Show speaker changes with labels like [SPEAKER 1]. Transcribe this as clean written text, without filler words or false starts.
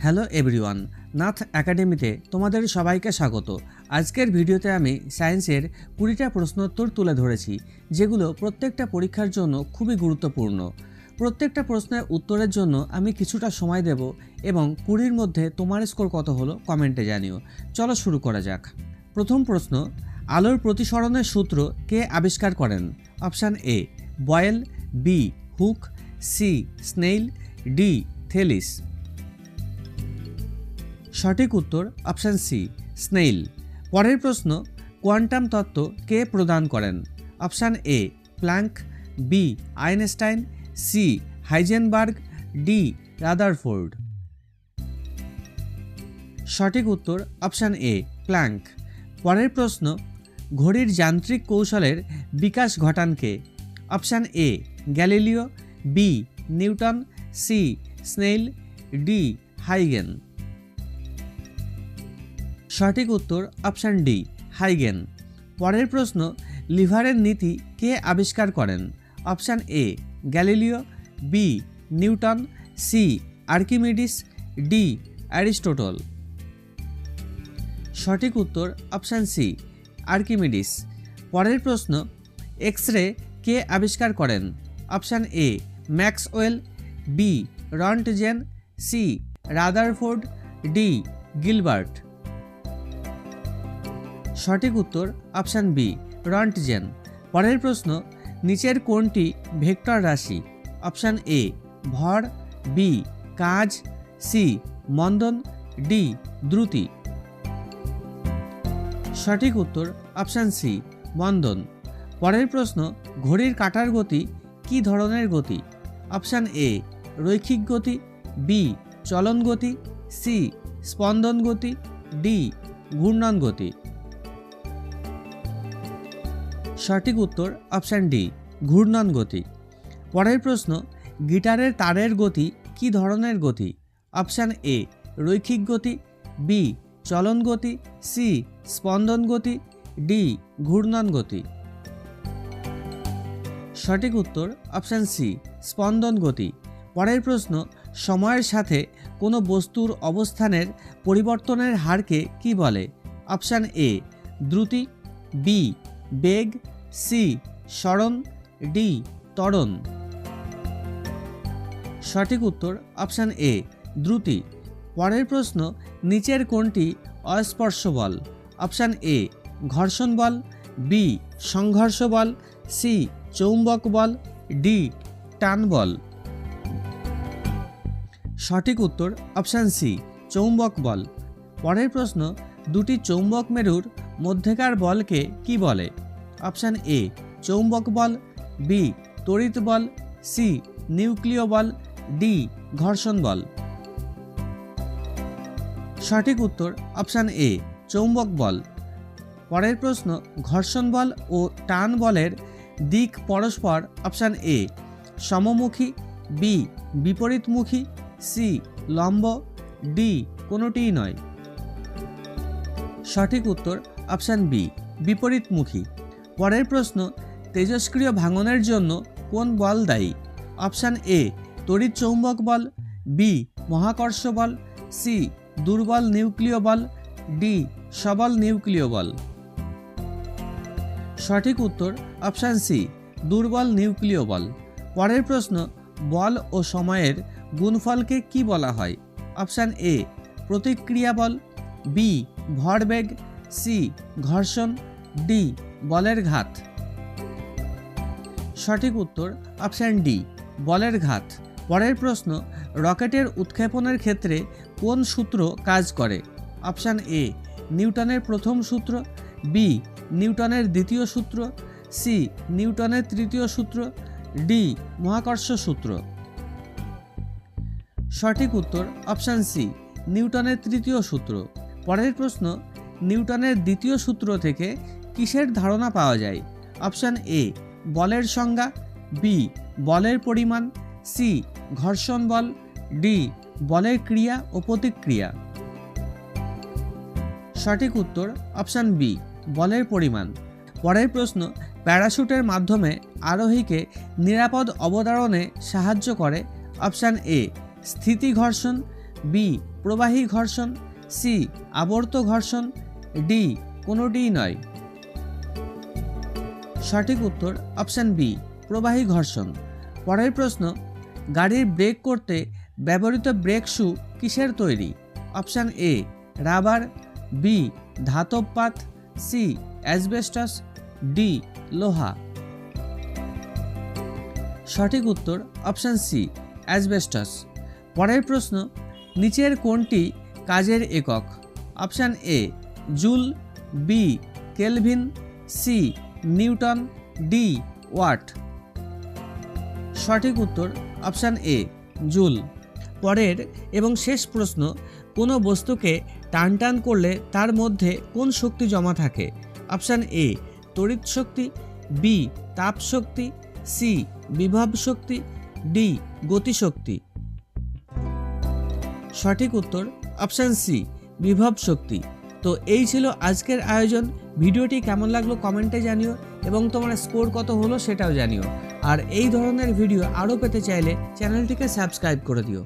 [SPEAKER 1] Hello everyone, Nath একাডেমিতে তোমাদের সবাইকে স্বাগত। আজকের ভিডিওতে আমি সায়েন্সের 20টা প্রশ্নোত্তর তুলে ধরেছি, যেগুলো প্রত্যেকটা পরীক্ষার জন্য খুবই গুরুত্বপূর্ণ। প্রত্যেকটা প্রশ্নের উত্তরের জন্য আমি কিছুটা সময় দেব এবং 20-র মধ্যে তোমার স্কোর কত হলো কমেন্টে জানিও। চলো শুরু করা যাক। প্রথম প্রশ্ন, আলোর প্রতিসরণের সূত্র কে আবিষ্কার করেন? Option A Boyle, B Hooke, C Snell, D Thales. সঠিক উত্তর অপশান সি স্নেইল। পরের প্রশ্ন, কোয়ান্টাম তত্ত্ব কে প্রদান করেন? Option A Planck, B Einstein, C Heisenberg, D Rutherford. সঠিক উত্তর অপশান এ প্ল্যাঙ্ক। পরের প্রশ্ন, ঘড়ির যান্ত্রিক কৌশলের বিকাশ ঘটান কে? Option A Galileo, B Newton, C Snell, D হাইগেন। সঠিক উত্তর অপশান ডি হাইগেন। পরের প্রশ্ন, লিভারের নীতি কে আবিষ্কার করেন? Option A Galileo, B Newton, C Archimedes, D Aristotle. সঠিক উত্তর অপশান সি আর্কিমিডিস। পরের প্রশ্ন, এক্স রে কে আবিষ্কার করেন? Option A Maxwell, B Rontgen, C Rutherford, D Gilbert. সঠিক উত্তর অপশান বি রন্টজেন। পরের প্রশ্ন, নিচের কোনটি ভেক্টর রাশি? অপশান এ ভর, বি কাজ, সি মন্দন, ডি দ্রুতি। সঠিক উত্তর অপশান সি মন্দন। পরের প্রশ্ন, ঘড়ির কাঁটার গতি কী ধরনের গতি? অপশান এ রৈখিক গতি, বি চলন গতি, সি স্পন্দন গতি, ডি ঘূর্ণন গতি। সঠিক উত্তর অপশান ডি ঘূর্ণন গতি। পরের প্রশ্ন, গিটারের তারের গতি কী ধরনের গতি? অপশান এ রৈখিক গতি, বি চলন গতি, সি স্পন্দন গতি, ডি ঘূর্ণন গতি। সঠিক উত্তর অপশান সি স্পন্দন গতি। পরের প্রশ্ন, সময়ের সাথে কোনো বস্তুর অবস্থানের পরিবর্তনের হারকে কি বলে? অপশান এ দ্রুতি, বি বেগ, সি সরণ, ডি ত্বরণ। সঠিক উত্তর অপশান এ দ্রুতি। পরের প্রশ্ন, নিচের কোনটি অস্পর্শ বল? অপশান এ ঘর্ষণ বল, বি সংঘর্ষ বল, সি চৌম্বক বল, ডি টান বল। সঠিক উত্তর অপশান সি চৌম্বক বল। পরের প্রশ্ন, দুটি চৌম্বক মেরুর মধ্যেকার বলকে কি বলে? অপশান এ চৌম্বক বল, বি তড়িৎ বল, সি নিউক্লিয় বল, ডি ঘর্ষণ বল। সঠিক উত্তর অপশান এ চৌম্বক বল। পরের প্রশ্ন, ঘর্ষণ বল ও টান বলের দিক পরস্পর অপশান এ সমমুখী, বি বিপরীতমুখী, সি লম্ব, ডি কোনোটিই নয়। সঠিক উত্তর অপশান বি বিপরীতমুখী। পরের প্রশ্ন, তেজস্ক্রিয় ভাঙনের জন্য কোন বল দায়ী? অপশান এ তড়িৎ চৌম্বক বল, বি মহাকর্ষ বল, সি দুর্বল নিউক্লিয় বল, ডি সবল নিউক্লিয় বল। সঠিক উত্তর অপশান সি দুর্বল নিউক্লিয় বল। পরের প্রশ্ন, বল ও সময়ের গুণফলকে কি বলা হয়? অপশান এ প্রতিক্রিয়া বল, বি ভরবেগ, সি ঘর্ষণ, ডি বলের ঘাত। সঠিক উত্তর অপশান ডি বলের ঘাত। পরের প্রশ্ন, রকেটের উৎক্ষেপণের ক্ষেত্রে কোন সূত্র কাজ করে? অপশান এ নিউটনের প্রথম সূত্র, বি নিউটনের দ্বিতীয় সূত্র, সি নিউটনের তৃতীয় সূত্র, ডি মহাকর্ষ সূত্র। সঠিক উত্তর অপশান সি নিউটনের তৃতীয় সূত্র। পরের প্রশ্ন, নিউটনের দ্বিতীয় সূত্র থেকে কিসের ধারণা পাওয়া যায়? অপশান এ বলের সংজ্ঞা, বি বলের পরিমাণ, সি ঘর্ষণ বল, ডি বলের ক্রিয়া ও প্রতিক্রিয়া। সঠিক উত্তর অপশান বি বলের পরিমাণ। পরের প্রশ্ন, প্যারাশুটের মাধ্যমে আরোহীকে নিরাপদ অবতরণে সাহায্য করে? অপশান এ স্থিতি ঘর্ষণ, বি প্রবাহী ঘর্ষণ, সি আবর্ত ঘর্ষণ, ডি কোনোটিই নয়। সঠিক উত্তর অপশান বি প্রবাহী ঘর্ষণ। পরের প্রশ্ন, গাড়ির ব্রেক করতে ব্যবহৃত ব্রেক শু কিসের তৈরি? অপশান এ রাবার, বি ধাতব পাত, সি অ্যাসবেস্টস, ডি লোহা। সঠিক উত্তর অপশান সি অ্যাসবেস্টস। পরের প্রশ্ন, নিচের কোনটি কাজের একক? Option A joule, B kelvin, C newton, D watt. সঠিক উত্তর অপশান এ জুল। পরের এবং শেষ প্রশ্ন, কোনো বস্তুকে টান করলে তার মধ্যে কোন শক্তি জমা থাকে? অপশান এ তড়িৎ শক্তি, বি তাপ শক্তি, সি বিভব শক্তি, ডি গতিশক্তি। সঠিক উত্তর অপশান সি বিভব শক্তি। তো এই ছিল আজকের আয়োজন। ভিডিওটি কেমন লাগলো কমেন্টে জানিও এবং তোমার স্কোর কত হলো সেটাও জানিও। আর এই ধরনের ভিডিও আরও পেতে চাইলে চ্যানেলটিকে সাবস্ক্রাইব করে দিও।